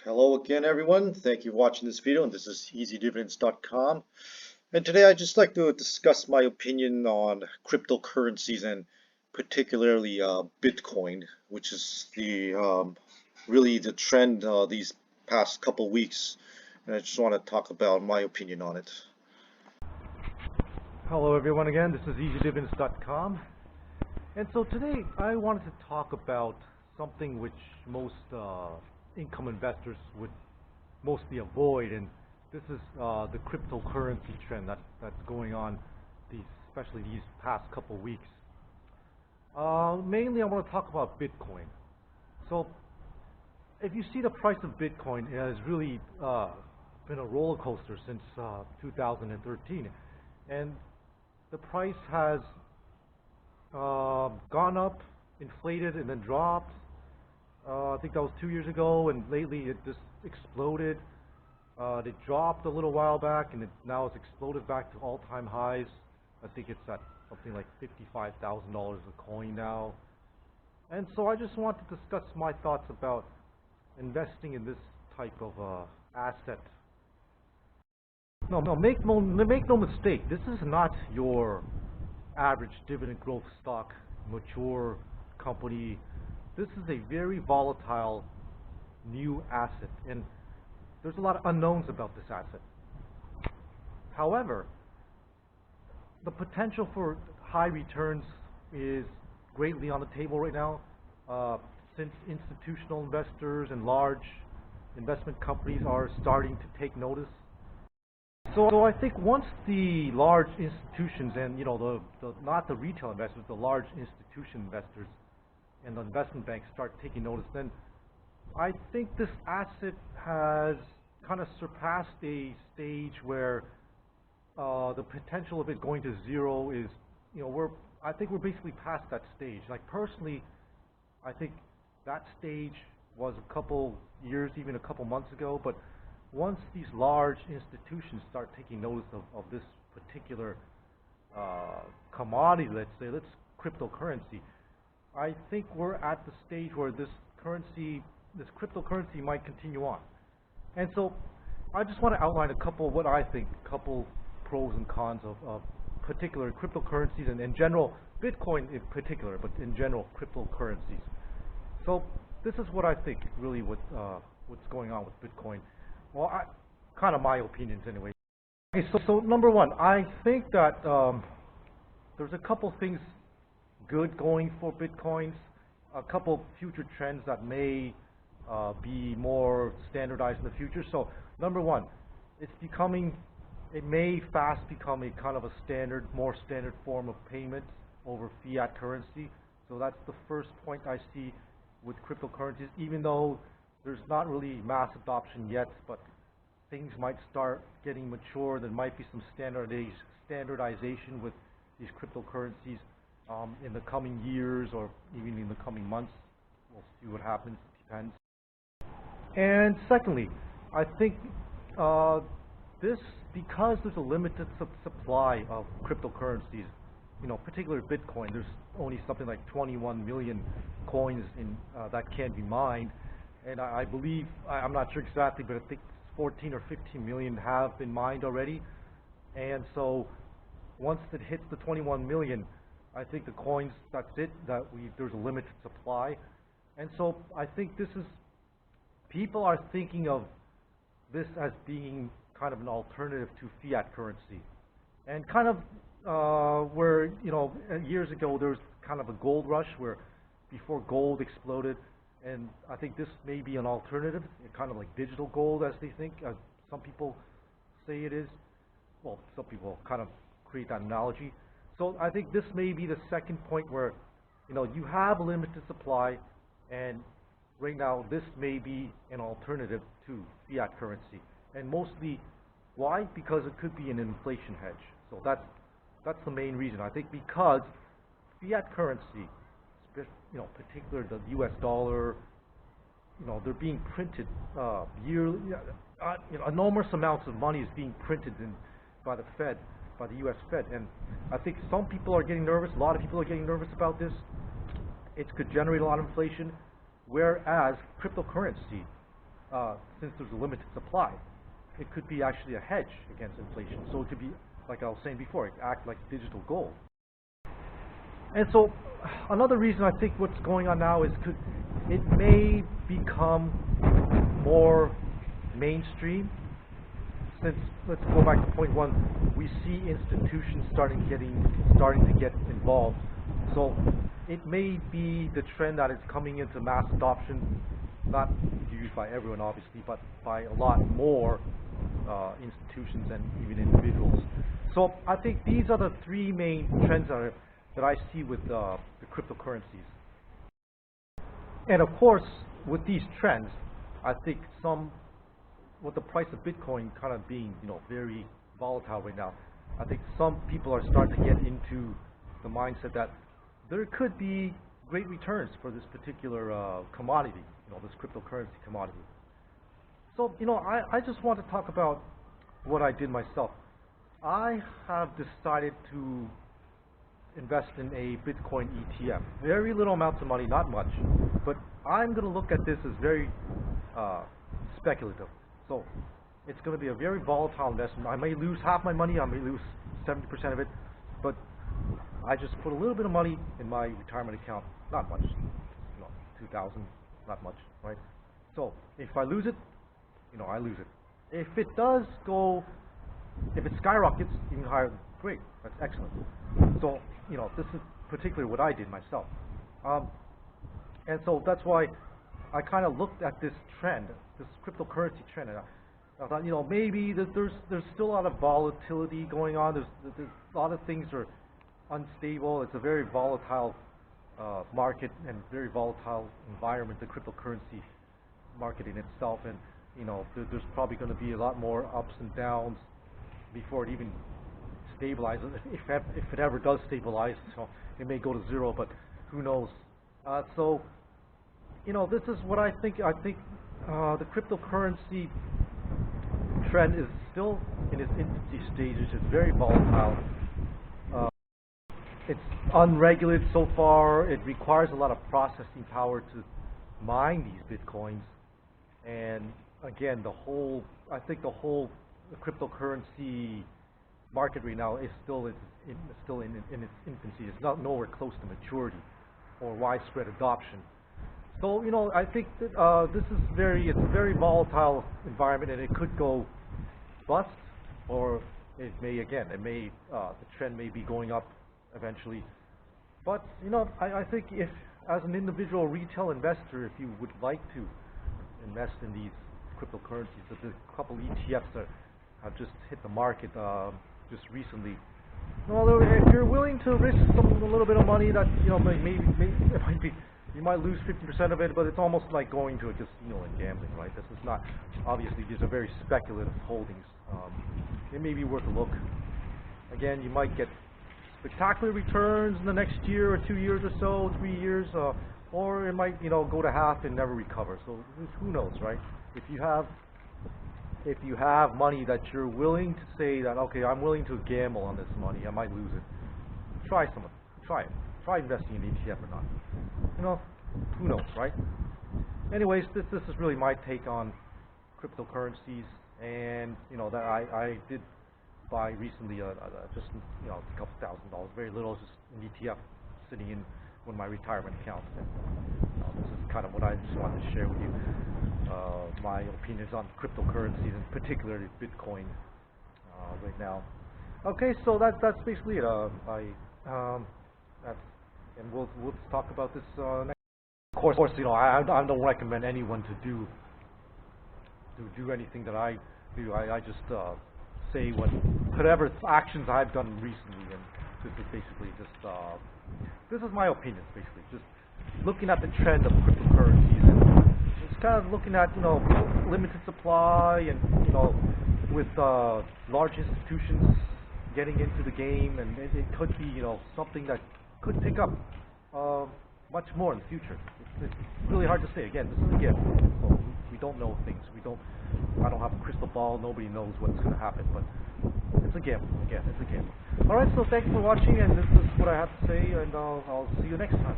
Hello again, everyone. Thank you for watching this video, and this is easydividends.com. And today I'd just like to discuss my opinion on cryptocurrencies and particularly Bitcoin, which is the really the trend these past couple weeks. And I just want to talk about my opinion on it. Hello everyone again, this is easydividends.com. And so today I wanted to talk about something which most income investors would mostly avoid, and this is the cryptocurrency trend that's going on, especially these past couple weeks. Mainly I want to talk about Bitcoin. So if you see the price of Bitcoin, it has really been a roller coaster since 2013, and the price has gone up, inflated, and then dropped. I think that was 2 years ago, and lately it just exploded. It dropped a little while back, and now it's exploded back to all-time highs. I think it's at something like $55,000 a coin now. And so I just want to discuss my thoughts about investing in this type of asset. Make no mistake, this is not your average dividend growth stock, mature company. This is a very volatile new asset, and there's a lot of unknowns about this asset. However, the potential for high returns is greatly on the table right now, since institutional investors and large investment companies are starting to take notice. So I think once the large institutions and not the retail investors, the large institution investors and the investment banks start taking notice, then I think this asset has kind of surpassed a stage where the potential of it going to zero is, I think we're basically past that stage. Like personally, I think that stage was a couple years, even a couple months ago, but once these large institutions start taking notice of this particular commodity, let's say, cryptocurrency, I think we're at the stage where this cryptocurrency might continue on. And so I just want to outline a couple pros and cons of particular cryptocurrencies and in general, Bitcoin in particular, but in general cryptocurrencies. So this is what I think really what's going on with Bitcoin. Well, kind of my opinions anyway. Okay, so number one, I think that there's a couple things good going for Bitcoins, a couple future trends that may be more standardized in the future. So number one, it may fast become a kind of a more standard form of payment over fiat currency. So that's the first point I see with cryptocurrencies, even though there's not really mass adoption yet, but things might start getting mature. There might be some standardization with these cryptocurrencies in the coming years or even in the coming months. We'll see what happens. It depends. And secondly, I think because there's a limited supply of cryptocurrencies, particularly Bitcoin, there's only something like 21 million coins that can be mined. And I believe, I'm not sure exactly, but I think 14 or 15 million have been mined already. And so once it hits the 21 million, I think the coins, that's it, there's a limited supply. And so I think people are thinking of this as being kind of an alternative to fiat currency. And kind of where, years ago there was kind of a gold rush where before gold exploded, and I think this may be an alternative, kind of like digital gold, as they think, as some people say it is. Well, some people kind of create that analogy. So I think this may be the second point where, you have a limited supply, and right now this may be an alternative to fiat currency. And mostly, why? Because it could be an inflation hedge. So that's the main reason. I think because fiat currency, particularly the U.S. dollar, they're being printed yearly. Enormous amounts of money is being printed by the Fed, by the U.S. Fed, and I think some people are getting nervous. A lot of people are getting nervous about this. It could generate a lot of inflation, whereas cryptocurrency since there's a limited supply, it could be actually a hedge against inflation. So it could be, like I was saying before, it act like digital gold. And so another reason I think what's going on now is it may become more mainstream, since, let's go back to point one, we see institutions starting to get involved. So it may be the trend that is coming into mass adoption, not used by everyone obviously, but by a lot more institutions and even individuals. So I think these are the three main trends that I see with the cryptocurrencies. And of course, with these trends, I think with the price of Bitcoin kind of being, very volatile right now, I think some people are starting to get into the mindset that there could be great returns for this particular commodity, this cryptocurrency commodity. So, I just want to talk about what I did myself. I have decided to invest in a Bitcoin ETF. Very little amounts of money, not much, but I'm going to look at this as very speculative. So it's going to be a very volatile investment. I may lose half my money, I may lose 70% of it, but I just put a little bit of money in my retirement account, not much, 2,000, not much, right? So if I lose it, I lose it. If it skyrockets even higher, great, that's excellent. So, this is particularly what I did myself. And so that's why I kind of looked at this trend, this cryptocurrency trend, and I thought, maybe there's still a lot of volatility going on. There's a lot of things are unstable. It's a very volatile market and very volatile environment, the cryptocurrency market in itself. And, there's probably going to be a lot more ups and downs before it even stabilizes, if it ever does stabilize. So it may go to zero, but who knows. So this is what I think. I think the cryptocurrency trend is still in its infancy stages. It's very volatile. It's unregulated so far. It requires a lot of processing power to mine these bitcoins. And again, I think the whole cryptocurrency market right now is still in its infancy. It's not nowhere close to maturity or widespread adoption. So I think that it's a very volatile environment, and it could go bust, or the trend may be going up eventually. But I think if, as an individual retail investor, if you would like to invest in these cryptocurrencies, there's a couple ETFs that have just hit the market just recently. Well, if you're willing to risk a little bit of money, that maybe it might be, you might lose 50% of it, but it's almost like going to a casino and gambling, right? This is not, obviously these are very speculative holdings. It may be worth a look. Again, you might get spectacular returns in the next year or 2 years or so, 3 years, or it might go to half and never recover. So who knows, right? If you have money that you're willing to say that, okay, I'm willing to gamble on this money, I might lose it, try it. Try investing in ETF or not. Who knows, right? Anyways, this is really my take on cryptocurrencies, and that I did buy recently just a couple $1,000, very little, just an ETF sitting in one of my retirement accounts. And this is kind of what I just wanted to share with you. My opinions on cryptocurrencies, and particularly Bitcoin right now. Okay, so that's basically it. And we'll talk about this next. Of course, I don't recommend anyone to do anything that I do. I just say whatever actions I've done recently, and this is basically just this is my opinions, basically just looking at the trend of cryptocurrencies, and just kind of looking at limited supply, and with large institutions getting into the game, and it could be something that could pick up much more in the future. It's really hard to say. Again, this is a gift. So we don't know things. I don't have a crystal ball. Nobody knows what's going to happen. But it's a gamble. Again, it's a gamble. All right. So thanks for watching, and this is what I have to say, and I'll see you next time.